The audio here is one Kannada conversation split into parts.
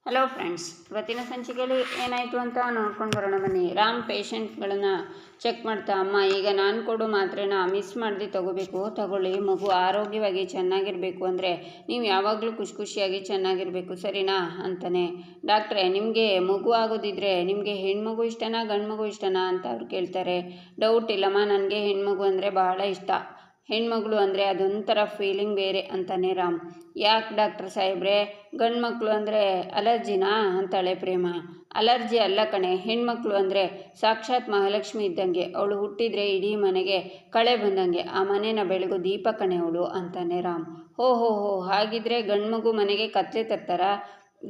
ಹಲೋ ಫ್ರೆಂಡ್ಸ್, ಇವತ್ತಿನ ಸಂಚಿಕೆಯಲ್ಲಿ ಏನಾಯಿತು ಅಂತ ನೋಡ್ಕೊಂಡು ಬರೋಣ ಬನ್ನಿ. ರಾಮ್ ಪೇಷಂಟ್ಗಳನ್ನು ಚೆಕ್ ಮಾಡ್ತಾ, ಅಮ್ಮ ಈಗ ನಾನು ಕೊಡು ಮಾತ್ರೆನ ಮಿಸ್ ಮಾಡದೆ ತಗೋಬೇಕು, ತಗೊಳ್ಳಿ. ಮಗು ಆರೋಗ್ಯವಾಗಿ ಚೆನ್ನಾಗಿರಬೇಕು ಅಂದರೆ ನೀವು ಯಾವಾಗಲೂ ಖುಷಿಯಾಗಿ ಚೆನ್ನಾಗಿರಬೇಕು, ಸರಿನಾ ಅಂತಾನೆ. ಡಾಕ್ಟ್ರೇ, ನಿಮಗೆ ಮಗು ಆಗೋದಿದ್ರೆ ನಿಮಗೆ ಹೆಣ್ಮಗು ಇಷ್ಟನಾ ಗಂಡು ಮಗು ಇಷ್ಟನಾ ಅಂತ ಅವ್ರು ಕೇಳ್ತಾರೆ. ಡೌಟ್ ಇಲ್ಲಮ್ಮ, ನನಗೆ ಹೆಣ್ಮಗು ಅಂದರೆ ಬಹಳ ಇಷ್ಟ. ಹೆಣ್ಮಗಳು ಅಂದರೆ ಅದೊಂಥರ ಫೀಲಿಂಗ್ ಬೇರೆ ಅಂತಾನೆ ರಾಮ್. ಯಾಕೆ ಡಾಕ್ಟರ್ ಸಾಹೇಬ್ರೆ, ಗಂಡು ಮಕ್ಕಳು ಅಂದರೆ ಅಲರ್ಜಿನಾ ಅಂತಾಳೆ ಪ್ರೇಮ. ಅಲರ್ಜಿ ಅಲ್ಲ ಕಣೆ, ಹೆಣ್ಮಕ್ಳು ಅಂದರೆ ಸಾಕ್ಷಾತ್ ಮಹಾಲಕ್ಷ್ಮಿ ಇದ್ದಂಗೆ. ಅವಳು ಹುಟ್ಟಿದರೆ ಇಡೀ ಮನೆಗೆ ಕಳೆ ಬಂದಂಗೆ, ಆ ಮನೆನ ಬೆಳಗು ದೀಪ ಕಣೆ ಅವಳು ಅಂತಾನೆ ರಾಮ್. ಹೋ ಹೋ ಹೋ, ಹಾಗಿದ್ರೆ ಗಂಡು ಮಗು ಮನೆಗೆ ಕತ್ಲೆ ತರ್ತಾರಾ?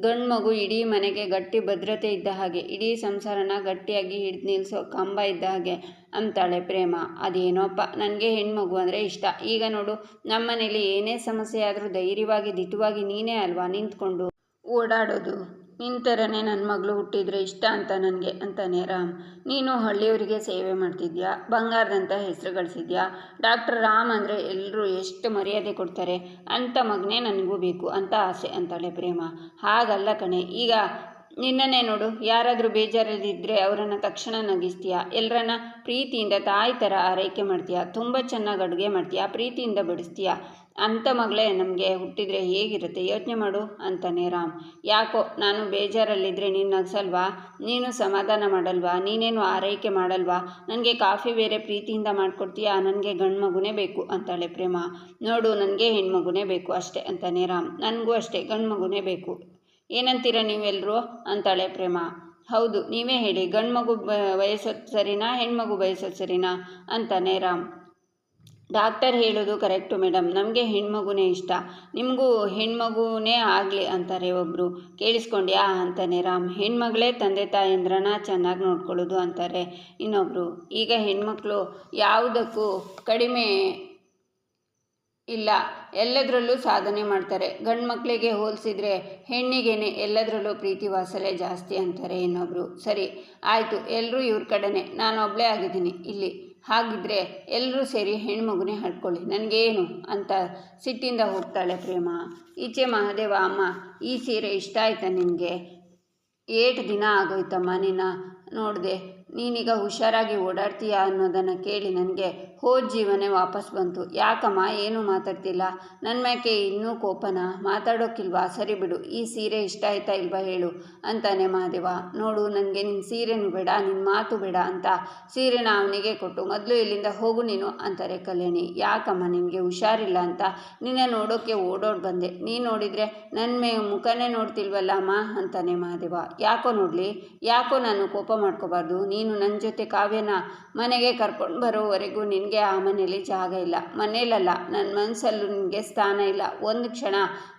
ಗಂಡು ಮಗು ಇಡೀ ಮನೆಗೆ ಗಟ್ಟಿ ಭದ್ರತೆ ಇದ್ದ ಹಾಗೆ, ಇಡೀ ಸಂಸಾರನ ಗಟ್ಟಿಯಾಗಿ ಹಿಡಿದು ನಿಲ್ಲಿಸೋ ಕಂಬ ಇದ್ದ ಹಾಗೆ ಅಂತಾಳೆ ಪ್ರೇಮ. ಅದೇನೋಪ್ಪ, ನನಗೆ ಹೆಣ್ಮಗು ಅಂದರೆ ಇಷ್ಟ. ಈಗ ನೋಡು, ನಮ್ಮ ಮನೇಲಿ ಏನೇ ಸಮಸ್ಯೆ ಆದರೂ ಧೈರ್ಯವಾಗಿ ದಿಟ್ಟವಾಗಿ ನೀನೇ ಅಲ್ವಾ ನಿಂತ್ಕೊಂಡು ಓಡಾಡೋದು. ನಿನ್ನ ಥರನೇ ನನ್ನ ಮಗಳು ಹುಟ್ಟಿದರೆ ಇಷ್ಟ ಅಂತ ನನಗೆ ಅಂತಾನೆ ರಾಮ್. ನೀನು ಹಳ್ಳಿಯವರಿಗೆ ಸೇವೆ ಮಾಡ್ತಿದ್ಯಾ, ಬಂಗಾರದಂಥ ಹೆಸರು ಗಳಿಸಿದ್ಯಾ. ಡಾಕ್ಟರ್ ರಾಮ್ ಅಂದರೆ ಎಲ್ಲರೂ ಎಷ್ಟು ಮರ್ಯಾದೆ ಕೊಡ್ತಾರೆ, ಅಂಥ ಮಗನೇ ನನಗೂ ಬೇಕು ಅಂತ ಆಸೆ ಅಂತಾಳೆ ಪ್ರೇಮ. ಹಾಗಲ್ಲ ಕಣೆ, ಈಗ ನಿನ್ನನ್ನೇ ನೋಡು, ಯಾರಾದರೂ ಬೇಜಾರಲ್ಲಿದ್ದರೆ ಅವರನ್ನು ತಕ್ಷಣ ನಗಿಸ್ತೀಯ, ಎಲ್ಲರನ್ನ ಪ್ರೀತಿಯಿಂದ ತಾಯಿ ಥರ ಆರೈಕೆ ಮಾಡ್ತೀಯ, ತುಂಬ ಚೆನ್ನಾಗಿ ಅಡುಗೆ ಮಾಡ್ತೀಯ, ಪ್ರೀತಿಯಿಂದ ಬಡಿಸ್ತೀಯ. ಅಂಥ ಮಗಳೇ ನಮಗೆ ಹುಟ್ಟಿದರೆ ಹೇಗಿರುತ್ತೆ ಯೋಚನೆ ಮಾಡು ಅಂತಾನೆ ರಾಮ್. ಯಾಕೋ ನಾನು ಬೇಜಾರಲ್ಲಿದ್ದರೆ ನೀನು ನಗಿಸಲ್ವಾ, ನೀನು ಸಮಾಧಾನ ಮಾಡಲ್ವಾ, ನೀನೇನು ಆರೈಕೆ ಮಾಡಲ್ವಾ, ನನಗೆ ಕಾಫಿ ಬೇರೆ ಪ್ರೀತಿಯಿಂದ ಮಾಡಿಕೊಡ್ತೀಯಾ. ನನಗೆ ಗಂಡು ಮಗುನೇ ಬೇಕು ಅಂತಾಳೆ ಪ್ರೇಮ. ನೋಡು, ನನಗೆ ಹೆಣ್ಮಗುನೇ ಬೇಕು ಅಷ್ಟೇ ಅಂತಾನೆ ರಾಮ್. ನನಗೂ ಅಷ್ಟೇ ಗಂಡು ಮಗುನೇ ಬೇಕು. ಏನಂತೀರ ನೀವೆಲ್ಲರೂ ಅಂತಾಳೆ ಪ್ರೇಮ. ಹೌದು, ನೀವೇ ಹೇಳಿ, ಗಂಡು ಮಗು ಬಯಸೋದು ಸರಿನಾ ಹೆಣ್ಮಗು ಬಯಸೋದು ಸರಿನಾ ಅಂತಾನೆ ರಾಮ್. ಡಾಕ್ಟರ್ ಹೇಳೋದು ಕರೆಕ್ಟು ಮೇಡಮ್, ನಮಗೆ ಹೆಣ್ಮಗುನೇ ಇಷ್ಟ, ನಿಮಗೂ ಹೆಣ್ಮಗುನೇ ಆಗಲಿ ಅಂತಾರೆ ಒಬ್ಬರು. ಕೇಳಿಸ್ಕೊಂಡ್ಯಾ ಅಂತಾನೆ ರಾಮ್. ಹೆಣ್ಮಗಳೇ ತಂದೆ ತಾಯಂದ್ರನ್ನ ಚೆನ್ನಾಗಿ ನೋಡ್ಕೊಳ್ಳೋದು ಅಂತಾರೆ ಇನ್ನೊಬ್ಬರು. ಈಗ ಹೆಣ್ಮಕ್ಳು ಯಾವುದಕ್ಕೂ ಕಡಿಮೆ ಇಲ್ಲ, ಎಲ್ಲದರಲ್ಲೂ ಸಾಧನೆ ಮಾಡ್ತಾರೆ. ಗಂಡು ಮಕ್ಕಳಿಗೆ ಹೋಲಿಸಿದರೆ ಹೆಣ್ಣಿಗೇನೆ ಎಲ್ಲದರಲ್ಲೂ ಪ್ರೀತಿ ವಾತ್ಸಲ್ಯ ಜಾಸ್ತಿ ಅಂತಾರೆ ಇನ್ನೊಬ್ಬರು. ಸರಿ ಆಯಿತು, ಎಲ್ಲರೂ ಇವ್ರ ಕಡೆನೇ, ನಾನು ಒಬ್ಬಳೇ ಆಗಿದ್ದೀನಿ ಇಲ್ಲಿ. ಹಾಗಿದ್ರೆ ಎಲ್ಲರೂ ಸೇರಿ ಹೆಣ್ಮಗುನೇ ಹಡ್ಕೊಳ್ಳಿ, ನನಗೇನು ಅಂತ ಸಿಟ್ಟಿಂದ ಹೋಗ್ತಾಳೆ ಪ್ರೇಮ. ಈಚೆ ಮಹಾದೇವ, ಅಮ್ಮ ಈ ಸೀರೆ ಇಷ್ಟ ಆಯ್ತಾ ನಿನಗೆ? 8 ದಿನ ಆಗೋಯ್ತಮ್ಮ ನಿನ್ನ ನೋಡಿದೆ, ನೀನೀಗ ಹುಷಾರಾಗಿ ಓಡಾಡ್ತೀಯಾ ಅನ್ನೋದನ್ನು ಕೇಳಿ ನನಗೆ ಹೋದ ಜೀವನೇ ವಾಪಸ್ ಬಂತು. ಯಾಕಮ್ಮ ಏನೂ ಮಾತಾಡ್ತಿಲ್ಲ, ನನ್ನ ಮ್ಯಾಕೆ ಇನ್ನೂ ಕೋಪನಾ? ಮಾತಾಡೋಕ್ಕಿಲ್ವಾ? ಸರಿ ಬಿಡು, ಈ ಸೀರೆ ಇಷ್ಟ ಆಯ್ತಾ ಇಲ್ವಾ ಹೇಳು ಅಂತಾನೆ ಮಹಾದೇವ. ನೋಡು, ನನಗೆ ನಿನ್ನ ಸೀರೆನೂ ಬೇಡ, ನಿನ್ನ ಮಾತು ಬೇಡ ಅಂತ ಸೀರೆನ ಅವನಿಗೆ ಕೊಟ್ಟು ಮೊದಲು ಇಲ್ಲಿಂದ ಹೋಗು ನೀನು ಅಂತಾರೆ ಕಲ್ಯಾಣಿ. ಯಾಕಮ್ಮ, ನಿನಗೆ ಹುಷಾರಿಲ್ಲ ಅಂತ ನಿನ್ನ ನೋಡೋಕ್ಕೆ ಓಡೋಡಿ ಬಂದೆ, ನೀನು ನೋಡಿದರೆ ನನ್ನ ಮುಖನೇ ನೋಡ್ತಿಲ್ವಲ್ಲ ಅಮ್ಮ ಅಂತಾನೆ ಮಹಾದೇವ. ಯಾಕೋ ನೋಡಲಿ, ಯಾಕೋ ನಾನು ಕೋಪ ಮಾಡ್ಕೋಬಾರ್ದು. ನೀನು ನನ್ನ ಜೊತೆ ಕಾವ್ಯನ ಮನೆಗೆ ಕರ್ಕೊಂಡು ಬರೋವರೆಗೂ ನಿನಗೆ ಆ ಮನೇಲಿ ಜಾಗ ಇಲ್ಲ, ಮನೇಲಲ್ಲ ನನ್ನ ಮನಸ್ಸಲ್ಲೂ ನಿನಗೆ ಸ್ಥಾನ ಇಲ್ಲ. ಒಂದು ಕ್ಷಣ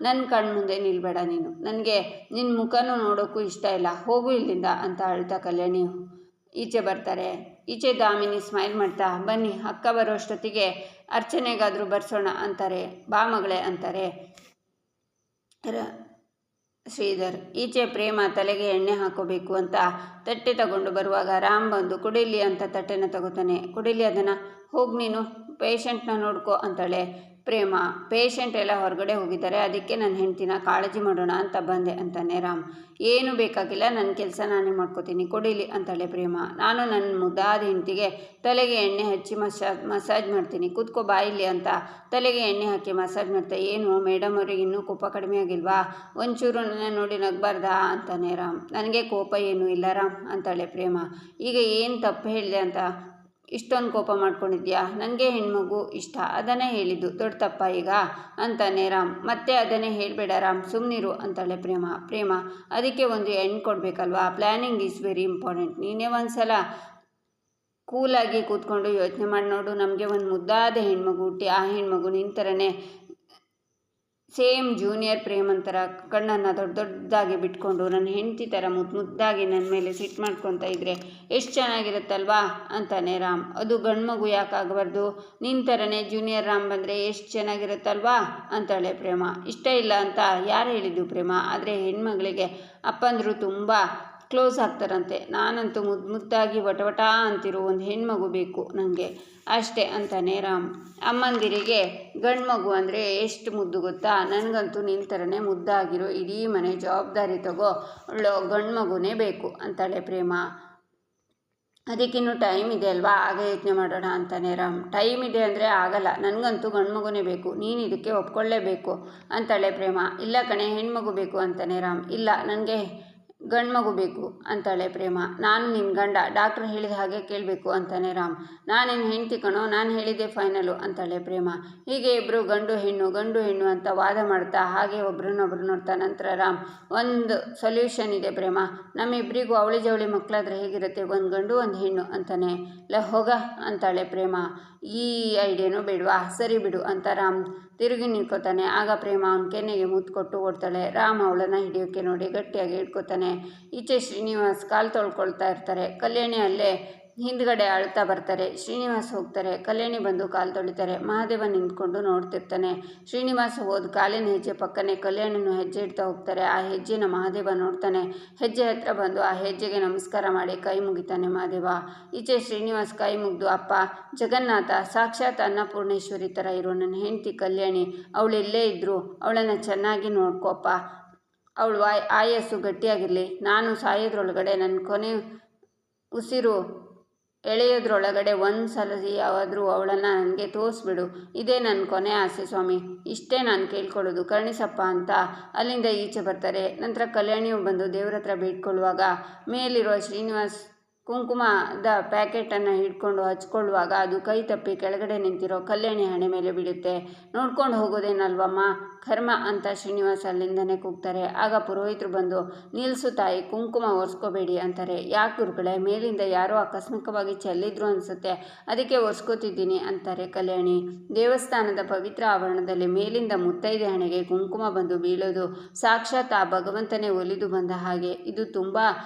ನನ್ನ ಕಣ್ಮುಂದೆ ನಿಲ್ಬೇಡ ನೀನು, ನನಗೆ ನಿನ್ನ ಮುಖನೂ ನೋಡೋಕ್ಕೂ ಇಷ್ಟ ಇಲ್ಲ, ಹೋಗು ಇಲ್ಲಿಂದ ಅಂತ ಅಳ್ತಾ ಕಲ್ಯಾಣಿ ಈಚೆ ಬರ್ತಾರೆ. ಈಚೆ ದಾಮಿನಿ ಸ್ಮೈಲ್ ಮಾಡ್ತಾ, ಬನ್ನಿ ಅಕ್ಕ ಬರೋಷ್ಟೊತ್ತಿಗೆ ಅರ್ಚನೆಗಾದರೂ ಬರ್ಸೋಣ ಅಂತಾರೆ. ಬಾ ಮಗಳೇ ಅಂತಾರೆ ಶ್ರೀಧರ್. ಈಚೆ ಪ್ರೇಮ ತಲೆಗೆ ಎಣ್ಣೆ ಹಾಕೋಬೇಕು ಅಂತ ತಟ್ಟೆ ತಗೊಂಡು ಬರುವಾಗ ರಾಮ್ ಬಂದು ಕುಡಿಲಿ ಅಂತ ತಟ್ಟೆನ ತಗೋತಾನೆ. ಕುಡಿಲಿ ಅದನ್ನು, ಹೋಗಿ ನೀನು ಪೇಷಂಟ್ನ ನೋಡ್ಕೋ ಅಂತಾಳೆ ಪ್ರೇಮ. ಪೇಷಂಟ್ ಎಲ್ಲ ಹೊರಗಡೆ ಹೋಗಿದ್ದಾರೆ, ಅದಕ್ಕೆ ನನ್ನ ಹೆಂಡ್ತಿನ ಕಾಳಜಿ ಮಾಡೋಣ ಅಂತ ಬಂದೆ ಅಂತಾನೆ ರಾಮ್. ಏನು ಬೇಕಾಗಿಲ್ಲ, ನನ್ನ ಕೆಲಸ ನಾನೇ ಮಾಡ್ಕೋತೀನಿ, ಕೊಡಿಲಿ ಅಂತಾಳೆ ಪ್ರೇಮ. ನಾನು ನನ್ನ ಮುದ್ದಾದ ಹೆಂಡ್ತಿಗೆ ತಲೆಗೆ ಎಣ್ಣೆ ಹಚ್ಚಿ ಮಸಾಜ್ ಮಾಡ್ತೀನಿ, ಕೂತ್ಕೋ ಬಾಯಿಲಿ ಅಂತ ತಲೆಗೆ ಎಣ್ಣೆ ಹಾಕಿ ಮಸಾಜ್ ಮಾಡ್ತಾ, ಏನು ಮೇಡಮ್ ಅವ್ರಿಗೆ ಇನ್ನೂ ಕೋಪ ಕಡಿಮೆ ಆಗಿಲ್ವಾ, ಒಂಚೂರು ನನ್ನ ನೋಡಿ ನಗಬಾರ್ದಾ ಅಂತಾನೆ ರಾಮ್. ನನಗೆ ಕೋಪ ಏನೂ ಇಲ್ಲ ರಾಮ್ ಅಂತಾಳೆ ಪ್ರೇಮ. ಈಗ ಏನು ತಪ್ಪು ಹೇಳಿದೆ ಅಂತ ಇಷ್ಟೊಂದು ಕೋಪ ಮಾಡ್ಕೊಂಡಿದ್ಯಾ? ನನಗೆ ಹೆಣ್ಮಗು ಇಷ್ಟ, ಅದನ್ನೇ ಹೇಳಿದ್ದು, ದೊಡ್ಡ ತಪ್ಪ ಈಗ ಅಂತಾನೆ ರಾಮ್. ಮತ್ತೆ ಅದನ್ನೇ ಹೇಳಬೇಡ ರಾಮ್, ಸುಮ್ಮನಿರು ಅಂತಾಳೆ ಪ್ರೇಮ. ಅದಕ್ಕೆ ಒಂದು ಎಂಡ್ ಕೊಡಬೇಕಲ್ವಾ, ಪ್ಲ್ಯಾನಿಂಗ್ ಈಸ್ ವೆರಿ ಇಂಪಾರ್ಟೆಂಟ್. ನೀನೇ ಒಂದು ಸಲ ಕೂಲಾಗಿ ಕೂತ್ಕೊಂಡು ಯೋಚನೆ ಮಾಡಿ ನೋಡು, ನಮಗೆ ಒಂದು ಮುದ್ದಾದ ಹೆಣ್ಮಗು ಹುಟ್ಟಿ ಆ ಹೆಣ್ಮಗು ನಿನ್ನ ಥರನೇ ಸೇಮ್ ಜೂನಿಯರ್ ಪ್ರೇಮಂತರ ಕಣ್ಣನ್ನು ದೊಡ್ಡದಾಗಿ ಬಿಟ್ಕೊಂಡು ನನ್ನ ಹೆಂಡತಿ ಥರ ಮುದ್ದಾಗಿ ನನ್ನ ಮೇಲೆ ಸಿಟ್ಟು ಮಾಡ್ಕೊತ ಇದ್ದರೆ ಎಷ್ಟು ಚೆನ್ನಾಗಿರುತ್ತಲ್ವಾ ಅಂತಾನೆ ರಾಮ್. ಅದು ಗಂಡು ಮಗು ಯಾಕಾಗಬಾರ್ದು, ನಿನ್ನ ಥರನೇ ಜೂನಿಯರ್ ರಾಮ್ ಬಂದರೆ ಎಷ್ಟು ಚೆನ್ನಾಗಿರುತ್ತಲ್ವಾ ಅಂತಾಳೆ ಪ್ರೇಮ. ಇಷ್ಟ ಇಲ್ಲ ಅಂತ ಯಾರು ಹೇಳಿದ್ದು ಪ್ರೇಮ? ಆದರೆ ಹೆಣ್ಮಗಳಿಗೆ ಅಪ್ಪಂದರು ತುಂಬ ಕ್ಲೋಸ್ ಆಗ್ತಾರಂತೆ. ನಾನಂತೂ ಮುದ್ದಾಗಿ ವಟವಟ ಅಂತಿರೋ ಒಂದು ಹೆಣ್ಮಗು ಬೇಕು ನನಗೆ ಅಷ್ಟೇ ಅಂತಾನೆ ರಾಮ್. ಅಮ್ಮಂದಿರಿಗೆ ಗಂಡು ಮಗು ಅಂದರೆ ಎಷ್ಟು ಮುದ್ದು ಗೊತ್ತಾ? ನನಗಂತೂ ನಿನ್ನ ಥರನೇ ಮುದ್ದಾಗಿರೋ ಇಡೀ ಮನೆ ಜವಾಬ್ದಾರಿ ತಗೋ ಗಂಡು ಮಗುನೇ ಬೇಕು ಅಂತಾಳೆ ಪ್ರೇಮ. ಅದಕ್ಕಿನ್ನೂ ಟೈಮ್ ಇದೆ ಅಲ್ವಾ, ಆಗ ಯೋಚನೆ ಮಾಡೋಣ ಅಂತಾನೆ ರಾಮ್. ಟೈಮ್ ಇದೆ ಅಂದರೆ ಆಗಲ್ಲ, ನನಗಂತೂ ಗಂಡು ಮಗುನೇ ಬೇಕು, ನೀನು ಇದಕ್ಕೆ ಒಪ್ಕೊಳ್ಳೇಬೇಕು ಅಂತಾಳೆ ಪ್ರೇಮ. ಇಲ್ಲ ಕಣೆ, ಹೆಣ್ಮಗು ಬೇಕು ಅಂತಾನೆ ರಾಮ್. ಇಲ್ಲ, ನನಗೆ ಗಂಡು ಮಗು ಬೇಕು ಅಂತಾಳೆ ಪ್ರೇಮ. ನಾನು ನಿನ್ನ ಗಂಡ, ಡಾಕ್ಟ್ರ್ ಹೇಳಿದ ಹಾಗೆ ಕೇಳಬೇಕು ಅಂತಾನೆ ರಾಮ್. ನಾನೇನು ಹೆಂಡ್ತಿ ಕಣೋ, ನಾನು ಹೇಳಿದ್ದೆ ಫೈನಲು ಅಂತಾಳೆ ಪ್ರೇಮ. ಹೀಗೆ ಇಬ್ಬರು ಗಂಡು ಹೆಣ್ಣು ಅಂತ ವಾದ ಮಾಡ್ತಾ ಹಾಗೆ ಒಬ್ರನ್ನೊಬ್ರು ನೋಡ್ತಾ ನಂತರ ರಾಮ್, ಒಂದು ಸೊಲ್ಯೂಷನ್ ಇದೆ ಪ್ರೇಮ, ನಮ್ಮಿಬ್ಬರಿಗೂ ಅವಳಿ ಜವಳಿ ಮಕ್ಕಳಾದ್ರೆ ಹೇಗಿರುತ್ತೆ, ಒಂದು ಗಂಡು ಒಂದು ಹೆಣ್ಣು ಅಂತಾನೆ. ಹೋಗ ಅಂತಾಳೆ ಪ್ರೇಮ. ಈ ಐಡಿಯಾನೂ ಬೇಡವಾ, ಸರಿ ಬಿಡು ಅಂತ ರಾಮ್ ತಿರುಗಿ ನಿಂತ್ಕೋತಾನೆ. ಆಗ ಪ್ರೇಮ ಅವನ ಕೆನ್ನೆಗೆ ಮುತ್ತು ಕೊಟ್ಟು ಓಡ್ತಾಳೆ. ರಾಮ್ ಅವಳನ್ನು ಹಿಡಿಯೋಕ್ಕೆ ನೋಡಿ ಗಟ್ಟಿಯಾಗಿ ಹಿಡ್ಕೋತಾನೆ. ಈಚೆ ಶ್ರೀನಿವಾಸ್ ಕಾಲು ತೊಳ್ಕೊಳ್ತಾ ಇರ್ತಾರೆ. ಕಲ್ಯಾಣಿ ಅಲ್ಲೇ ಹಿಂದ್ಗಡೆ ಅಳ್ತಾ ಬರ್ತಾರೆ. ಶ್ರೀನಿವಾಸ್ ಹೋಗ್ತಾರೆ. ಕಲ್ಯಾಣಿ ಬಂದು ಕಾಲು ತೊಳಿತಾರೆ. ಮಹಾದೇವ ನಿಂತ್ಕೊಂಡು ನೋಡ್ತಿರ್ತಾನೆ. ಶ್ರೀನಿವಾಸ ಹೋದ ಕಾಲಿನ ಹೆಜ್ಜೆ ಪಕ್ಕನೆ ಕಲ್ಯಾಣಿನೂ ಹೆಜ್ಜೆ ಇಡ್ತಾ ಹೋಗ್ತಾರೆ. ಆ ಹೆಜ್ಜೆನ ಮಹಾದೇವ ನೋಡ್ತಾನೆ. ಹೆಜ್ಜೆ ಹತ್ರ ಬಂದು ಆ ಹೆಜ್ಜೆಗೆ ನಮಸ್ಕಾರ ಮಾಡಿ ಕೈ ಮುಗಿತಾನೆ ಮಹಾದೇವ. ಈಚೆ ಶ್ರೀನಿವಾಸ್ ಕೈ ಮುಗಿದು, ಅಪ್ಪ ಜಗನ್ನಾಥ, ಸಾಕ್ಷಾತ್ ಅನ್ನಪೂರ್ಣೇಶ್ವರಿ ಥರ ಇರೋ ನನ್ನ ಹೆಂಡತಿ ಕಲ್ಯಾಣಿ, ಅವಳೆಲ್ಲೇ ಇದ್ದರೂ ಅವಳನ್ನು ಚೆನ್ನಾಗಿ ನೋಡ್ಕೊಪ್ಪ, ಅವಳು ಆಯಸ್ಸು ಗಟ್ಟಿಯಾಗಿರಲಿ, ನಾನು ಸಾಯೋದ್ರೊಳಗಡೆ ನನ್ನ ಕೊನೆ ಉಸಿರು ಎಳೆಯೋದ್ರೊಳಗಡೆ ಒಂದು ಸಲ ಯಾವಾದರೂ ಅವಳನ್ನು ನನಗೆ ತೋರಿಸ್ಬಿಡು, ಇದೇ ನನ್ನ ಕೊನೆ ಆಸೆ ಸ್ವಾಮಿ, ಇಷ್ಟೇ ನಾನು ಕೇಳ್ಕೊಳ್ಳೋದು, ಕರುಣಿಸಪ್ಪ ಅಂತ ಅಲ್ಲಿಂದ ಈಚೆ ಬರ್ತಾರೆ. ನಂತರ ಕಲ್ಯಾಣಿಯು ಬಂದು ದೇವ್ರ ಹತ್ರ ಬೇಡ್ಕೊಳ್ಳುವಾಗ ಮೇಲಿರೋ ಶ್ರೀನಿವಾಸ್ ಕುಂಕುಮದ ಪ್ಯಾಕೆಟನ್ನು ಹಿಡ್ಕೊಂಡು ಹಚ್ಕೊಳ್ಳುವಾಗ ಅದು ಕೈ ತಪ್ಪಿ ಕೆಳಗಡೆ ನಿಂತಿರೋ ಕಲ್ಯಾಣಿ ಹಣೆ ಮೇಲೆ ಬೀಳುತ್ತೆ. ನೋಡ್ಕೊಂಡು ಹೋಗೋದೇನಲ್ವಮ್ಮ, ಕರ್ಮ ಅಂತ ಶ್ರೀನಿವಾಸ್ ಅಲ್ಲಿಂದನೇ ಕೂಗ್ತಾರೆ. ಆಗ ಪುರೋಹಿತರು ಬಂದು, ನಿಲ್ಲಿಸು ತಾಯಿ, ಕುಂಕುಮ ಒರೆಸ್ಕೋಬೇಡಿ ಅಂತಾರೆ. ಯಾಕೆ ಗುರುಗಳೇ, ಮೇಲಿಂದ ಯಾರೋ ಆಕಸ್ಮಿಕವಾಗಿ ಚೆಲ್ಲಿದ್ರು ಅನಿಸುತ್ತೆ, ಅದಕ್ಕೆ ಒರೆಸ್ಕೋತಿದ್ದೀನಿ ಅಂತಾರೆ ಕಲ್ಯಾಣಿ. ದೇವಸ್ಥಾನದ ಪವಿತ್ರ ಆವರಣದಲ್ಲಿ ಮೇಲಿಂದ ಮುತ್ತೈದೆ ಹಣೆಗೆ ಕುಂಕುಮ ಬಂದು ಬೀಳೋದು ಸಾಕ್ಷಾತ್ ಆ ಭಗವಂತನೇ ಒಲಿದು ಬಂದ ಹಾಗೆ. ಇದು ತುಂಬ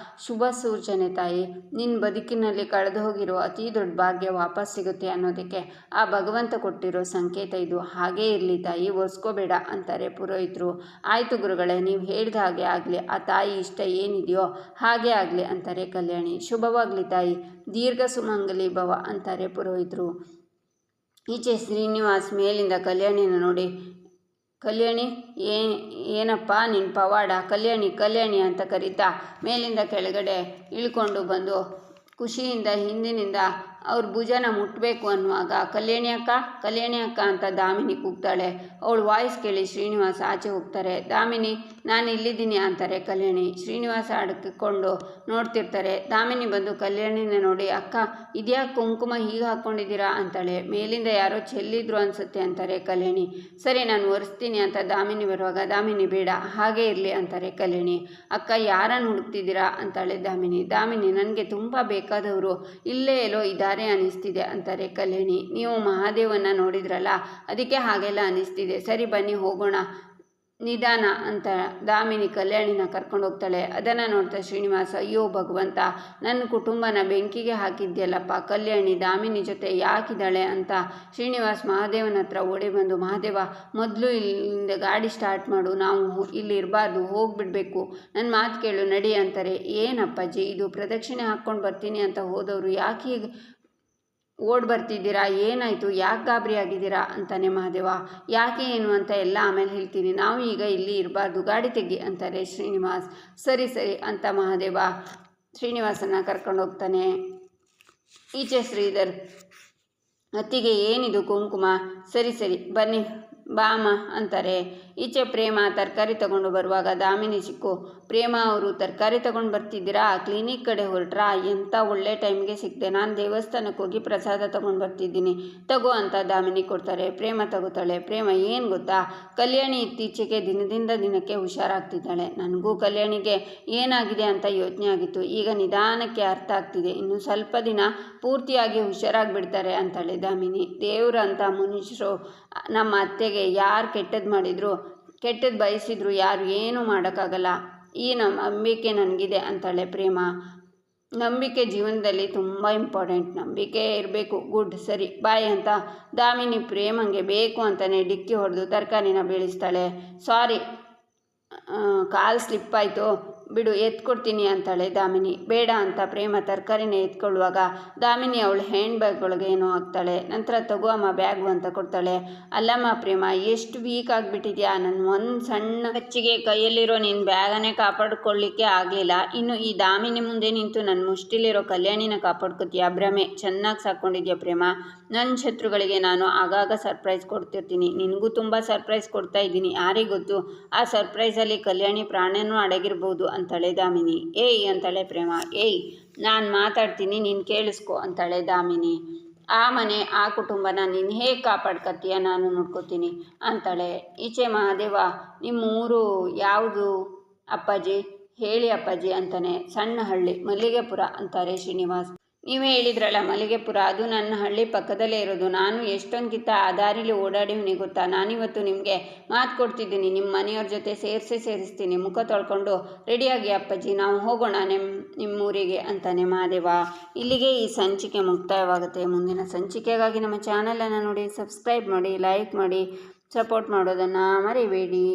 ಶುಭ ಸೂಚನೆ ತಾಯಿ, ನಿನ್ನ ಬದುಕಿನಲ್ಲಿ ಕಳೆದು ಹೋಗಿರೋ ಅತಿ ದೊಡ್ಡ ಭಾಗ್ಯ ವಾಪಸ್ ಸಿಗುತ್ತೆ ಅನ್ನೋದಕ್ಕೆ ಆ ಭಗವಂತ ಕೊಟ್ಟಿರೋ ಸಂಕೇತ ಇದು. ಹಾಗೇ ಇರಲಿ ತಾಯಿ, ಒರೆಸ್ಕೋಬೇಡ ಅಂತಾರೆ ಪುರೋಹಿತರು. ಆಯಿತು ಗುರುಗಳೇ, ನೀವು ಹೇಳಿದ ಹಾಗೆ ಆಗಲಿ, ಆ ತಾಯಿ ಇಷ್ಟ ಏನಿದೆಯೋ ಹಾಗೇ ಆಗಲಿ ಅಂತಾರೆ ಕಲ್ಯಾಣಿ. ಶುಭವಾಗಲಿ ತಾಯಿ, ದೀರ್ಘ ಸುಮಂಗಲಿ ಭವ ಅಂತಾರೆ ಪುರೋಹಿತರು. ಈಚೆ ಶ್ರೀನಿವಾಸ್ ಮೇಲಿಂದ ಕಲ್ಯಾಣಿನ ನೋಡಿ, ಕಲ್ಯಾಣಿ ಏನಪ್ಪ ನಿನ್ನ ಪವಾಡ, ಕಲ್ಯಾಣಿ ಅಂತ ಕರೀತಾ ಮೇಲಿಂದ ಕೆಳಗಡೆ ಇಳ್ಕೊಂಡು ಬಂದು ಖುಷಿಯಿಂದ ಹಿಂದಿನಿಂದ ಅವ್ರ ಭುಜನ ಮುಟ್ಟಬೇಕು ಅನ್ನುವಾಗ ಕಲ್ಯಾಣಿ ಅಕ್ಕ ಅಂತ ದಾಮಿನಿ ಕೂಗ್ತಾಳೆ. ಅವಳು ವಾಯ್ಸ್ ಕೇಳಿ ಶ್ರೀನಿವಾಸ ಆಚೆ ಹೋಗ್ತಾರೆ. ದಾಮಿನಿ, ನಾನು ಇಲ್ಲಿದ್ದೀನಿ ಅಂತಾರೆ ಕಲ್ಯಾಣಿ. ಶ್ರೀನಿವಾಸ ಅಡಕಿಕೊಂಡು ನೋಡ್ತಿರ್ತಾರೆ. ದಾಮಿನಿ ಬಂದು ಕಲ್ಯಾಣಿನ ನೋಡಿ, ಅಕ್ಕ ಇದ್ಯಾಕೆ ಕುಂಕುಮ ಹೀಗೆ ಹಾಕ್ಕೊಂಡಿದ್ದೀರಾ ಅಂತಾಳೆ. ಮೇಲಿಂದ ಯಾರೋ ಚೆಲ್ಲಿದ್ರು ಅನಿಸುತ್ತೆ ಅಂತಾರೆ ಕಲ್ಯಾಣಿ. ಸರಿ, ನಾನು ಒರೆಸ್ತೀನಿ ಅಂತ ದಾಮಿನಿ ಬರುವಾಗ, ದಾಮಿನಿ ಬೇಡ ಹಾಗೇ ಇರಲಿ ಅಂತಾರೆ ಕಲ್ಯಾಣಿ. ಅಕ್ಕ ಯಾರನ್ನು ಹುಡುಕ್ತಿದ್ದೀರಾ ಅಂತಾಳೆ ದಾಮಿನಿ. ನನಗೆ ತುಂಬ ಬೇಕಾದವರು ಇಲ್ಲೇ ಎಲ್ಲೋ ಇದ್ದಾರೆ ಅನಿಸ್ತಿದೆ ಅಂತಾರೆ ಕಲ್ಯಾಣಿ. ನೀವು ಮಹಾದೇವನ್ನ ನೋಡಿದ್ರಲ್ಲ, ಅದಕ್ಕೆ ಹಾಗೆಲ್ಲ ಅನಿಸ್ತಿದೆ. ಸರಿ ಬನ್ನಿ ಹೋಗೋಣ ನಿಧಾನ ಅಂತ ದಾಮಿನಿ ಕಲ್ಯಾಣಿನ ಕರ್ಕೊಂಡು ಹೋಗ್ತಾಳೆ. ಅದನ್ನು ನೋಡ್ತಾ ಶ್ರೀನಿವಾಸ, ಅಯ್ಯೋ ಭಗವಂತ, ನನ್ನ ಕುಟುಂಬನ ಬೆಂಕಿಗೆ ಹಾಕಿದ್ಯಲ್ಲಪ್ಪ, ಕಲ್ಯಾಣಿ ದಾಮಿನಿ ಜೊತೆ ಯಾಕಿದ್ದಾಳೆ ಅಂತ ಶ್ರೀನಿವಾಸ್ ಮಹಾದೇವನ ಹತ್ರ ಓಡಿ ಬಂದು, ಮಹಾದೇವ ಮೊದಲು ಇಲ್ಲಿಂದ ಗಾಡಿ ಸ್ಟಾರ್ಟ್ ಮಾಡು, ನಾವು ಇಲ್ಲಿ ಇರಬಾರ್ದು, ಹೋಗ್ಬಿಡ್ಬೇಕು, ನನ್ನ ಮಾತು ಕೇಳು, ನಡಿ ಅಂತಾರೆ. ಏನಪ್ಪಾಜಿ ಇದು, ಪ್ರದಕ್ಷಿಣೆ ಹಾಕ್ಕೊಂಡು ಬರ್ತೀನಿ ಅಂತ ಹೋದವರು ಯಾಕೆ ಹೀಗೆ ಓಡ್ ಬರ್ತಿದ್ದೀರಾ, ಏನಾಯಿತು, ಯಾಕೆ ಗಾಬರಿ ಆಗಿದ್ದೀರಾ ಅಂತಾನೆ ಮಹಾದೇವ. ಯಾಕೆ ಏನು ಅಂತ ಎಲ್ಲ ಆಮೇಲೆ ಹೇಳ್ತೀನಿ, ನಾವು ಈಗ ಇಲ್ಲಿ ಇರಬಾರ್ದು, ಗಾಡಿ ತೆಗಿ ಅಂತಾರೆ ಶ್ರೀನಿವಾಸ್. ಸರಿ ಅಂತ ಮಹಾದೇವ ಶ್ರೀನಿವಾಸನ ಕರ್ಕೊಂಡು ಹೋಗ್ತಾನೆ. ಈಚೆ ಶ್ರೀಧರ್, ಅತ್ತಿಗೆ ಏನಿದು ಕುಂಕುಮ, ಸರಿ ಬನ್ನಿ ಬಾಮ ಅಂತಾರೆ. ಈಚೆ ಪ್ರೇಮ ತರಕಾರಿ ತಗೊಂಡು ಬರುವಾಗ ದಾಮಿನಿ ಸಿಕ್ಕು, ಪ್ರೇಮ ಅವರು ತರಕಾರಿ ತಗೊಂಡು ಬರ್ತಿದ್ದೀರಾ, ಕ್ಲಿನಿಕ್ ಕಡೆ ಹೊರಟ್ರಾ, ಎಂಥ ಒಳ್ಳೆ ಟೈಮ್ಗೆ ಸಿಕ್ತೆ, ನಾನು ದೇವಸ್ಥಾನಕ್ಕೆ ಹೋಗಿ ಪ್ರಸಾದ ತಗೊಂಡು ಬರ್ತಿದ್ದೀನಿ, ತಗೋ ಅಂತ ದಾಮಿನಿ ಕೊಡ್ತಾರೆ. ಪ್ರೇಮ ತಗೋತಾಳೆ. ಪ್ರೇಮ, ಏನು ಗೊತ್ತಾ, ಕಲ್ಯಾಣಿ ಇತ್ತೀಚೆಗೆ ದಿನದಿಂದ ದಿನಕ್ಕೆ ಹುಷಾರಾಗ್ತಿದ್ದಾಳೆ, ನನಗೂ ಕಲ್ಯಾಣಿಗೆ ಏನಾಗಿದೆ ಅಂತ ಯೋಚನೆ ಆಗಿತ್ತು, ಈಗ ನಿಧಾನಕ್ಕೆ ಅರ್ಥ ಆಗ್ತಿದೆ, ಇನ್ನು ಸ್ವಲ್ಪ ದಿನ ಪೂರ್ತಿಯಾಗಿ ಹುಷಾರಾಗಿಬಿಡ್ತಾರೆ ಅಂತಾಳೆ ದಾಮಿನಿ. ದೇವ್ರಂಥ ಮನುಷ್ಯರು ನಮ್ಮ ಅತ್ತೆಗೆ ಯಾರು ಕೆಟ್ಟದ್ದು ಬಯಸಿದ್ರು ಯಾರು ಏನೂ ಮಾಡೋಕ್ಕಾಗಲ್ಲ, ಈ ನಂಬಿಕೆ ನನಗಿದೆ ಅಂತಾಳೆ ಪ್ರೇಮ. ನಂಬಿಕೆ ಜೀವನದಲ್ಲಿ ತುಂಬ ಇಂಪಾರ್ಟೆಂಟ್, ನಂಬಿಕೆ ಇರಬೇಕು. ಗುಡ್, ಸರಿ ಬಾಯ್ ಅಂತ ದಾಮಿನಿ ಪ್ರೇಮಂಗೆ ಬೇಕು ಅಂತಲೇ ಡಿಕ್ಕಿ ಹೊಡೆದು ತರಕಾರಿನ ಬೀಳಿಸ್ತಾಳೆ. ಸಾರಿ, ಕಾಲು ಸ್ಲಿಪ್ಪಾಯಿತು, ಬಿಡು ಎತ್ಕೊಡ್ತೀನಿ ಅಂತಾಳೆ ದಾಮಿನಿ. ಬೇಡ ಅಂತ ಪ್ರೇಮ ತರಕಾರಿನ ಎತ್ಕೊಳ್ಳುವಾಗ ದಾಮಿನಿ ಅವಳು ಹ್ಯಾಂಡ್ ಬ್ಯಾಗ್ ಒಳಗೆ ಏನೋ ಹಾಕ್ತಾಳೆ. ನಂತರ ತಗೋ ಅಮ್ಮ ಬ್ಯಾಗು ಅಂತ ಕೊಡ್ತಾಳೆ. ಅಲ್ಲಮ್ಮ ಪ್ರೇಮ, ಎಷ್ಟು ವೀಕ್ ಆಗಿಬಿಟ್ಟಿದ್ಯಾ, ನನ್ನ ಒಂದು ಸಣ್ಣ ಕಚ್ಚಿಗೆ ಕೈಯಲ್ಲಿರೋ ನಿನ್ನ ಬ್ಯಾಗನ್ನೇ ಕಾಪಾಡ್ಕೊಳ್ಳಿಕ್ಕೆ ಆಗಲಿಲ್ಲ, ಇನ್ನು ಈ ದಾಮಿನಿ ಮುಂದೆ ನಿಂತು ನನ್ನ ಮುಷ್ಟಿಲಿರೋ ಕಲ್ಯಾಣಿನ ಕಾಪಾಡ್ಕೊತೀಯ. ಭ್ರಮೆ, ಚೆನ್ನಾಗಿ ಸಾಕೊಂಡಿದ್ಯಾ ಪ್ರೇಮ. ನನ್ನ ಶತ್ರುಗಳಿಗೆ ನಾನು ಆಗಾಗ ಸರ್ಪ್ರೈಸ್ ಕೊಡ್ತಿರ್ತೀನಿ, ನಿನಗೂ ತುಂಬ ಸರ್ಪ್ರೈಸ್ ಕೊಡ್ತಾ ಇದ್ದೀನಿ. ಯಾರಿಗೆ ಗೊತ್ತು, ಆ ಸರ್ಪ್ರೈಸಲ್ಲಿ ಕಲ್ಯಾಣಿ ಪ್ರಾಣನೂ ಅಡಗಿರ್ಬೋದು ಅಂತಾಳೆ ದಾಮಿನಿ. ಏಯ್ ಅಂತಾಳೆ ಪ್ರೇಮ. ಏಯ್, ನಾನು ಮಾತಾಡ್ತೀನಿ, ನೀನು ಕೇಳಿಸ್ಕೊ ಅಂತಾಳೆ ದಾಮಿನಿ. ಆ ಮನೆ ಆ ಕುಟುಂಬನ ನೀನು ಹೇಗೆ ಕಾಪಾಡ್ಕೊತೀಯ, ನಾನು ನೋಡ್ಕೋತೀನಿ ಅಂತಾಳೆ. ಈಚೆ ಮಹಾದೇವ, ನಿಮ್ಮ ಊರು ಯಾವುದು ಅಪ್ಪಾಜಿ? ಹೇಳಿ ಅಪ್ಪಾಜಿ ಅಂತಾನೆ. ಸಣ್ಣ ಹಳ್ಳಿ, ಮಲ್ಲಿಗೆಪುರ ಅಂತಾರೆ ಶ್ರೀನಿವಾಸ್. ನೀವೇ ಹೇಳಿದ್ರಲ್ಲ ಮಲ್ಲಿಗೆಪುರ, ಅದು ನನ್ನ ಹಳ್ಳಿ ಪಕ್ಕದಲ್ಲೇ ಇರೋದು. ನಾನು ಎಷ್ಟೊಂದ್ಕಿಂತ ಆ ದಾರಿಲಿ ಓಡಾಡಿವ್ನಿ ಗೊತ್ತಾ. ನಾನಿವತ್ತು ನಿಮಗೆ ಮಾತು ಕೊಡ್ತಿದ್ದೀನಿ, ನಿಮ್ಮ ಮನೆಯವ್ರ ಜೊತೆ ಸೇರಿಸ್ತೀನಿ. ಮುಖ ತೊಳ್ಕೊಂಡು ರೆಡಿಯಾಗಿ ಅಪ್ಪಾಜಿ, ನಾವು ಹೋಗೋಣ ನಿಮ್ಮೂರಿಗೆ ಅಂತಾನೆ ಮಹಾದೇವ. ಇಲ್ಲಿಗೆ ಈ ಸಂಚಿಕೆ ಮುಕ್ತಾಯವಾಗುತ್ತೆ. ಮುಂದಿನ ಸಂಚಿಕೆಗಾಗಿ ನಮ್ಮ ಚಾನಲನ್ನು ನೋಡಿ, ಸಬ್ಸ್ಕ್ರೈಬ್ ಮಾಡಿ, ಲೈಕ್ ಮಾಡಿ, ಸಪೋರ್ಟ್ ಮಾಡೋದನ್ನು ಮರಿಬೇಡಿ.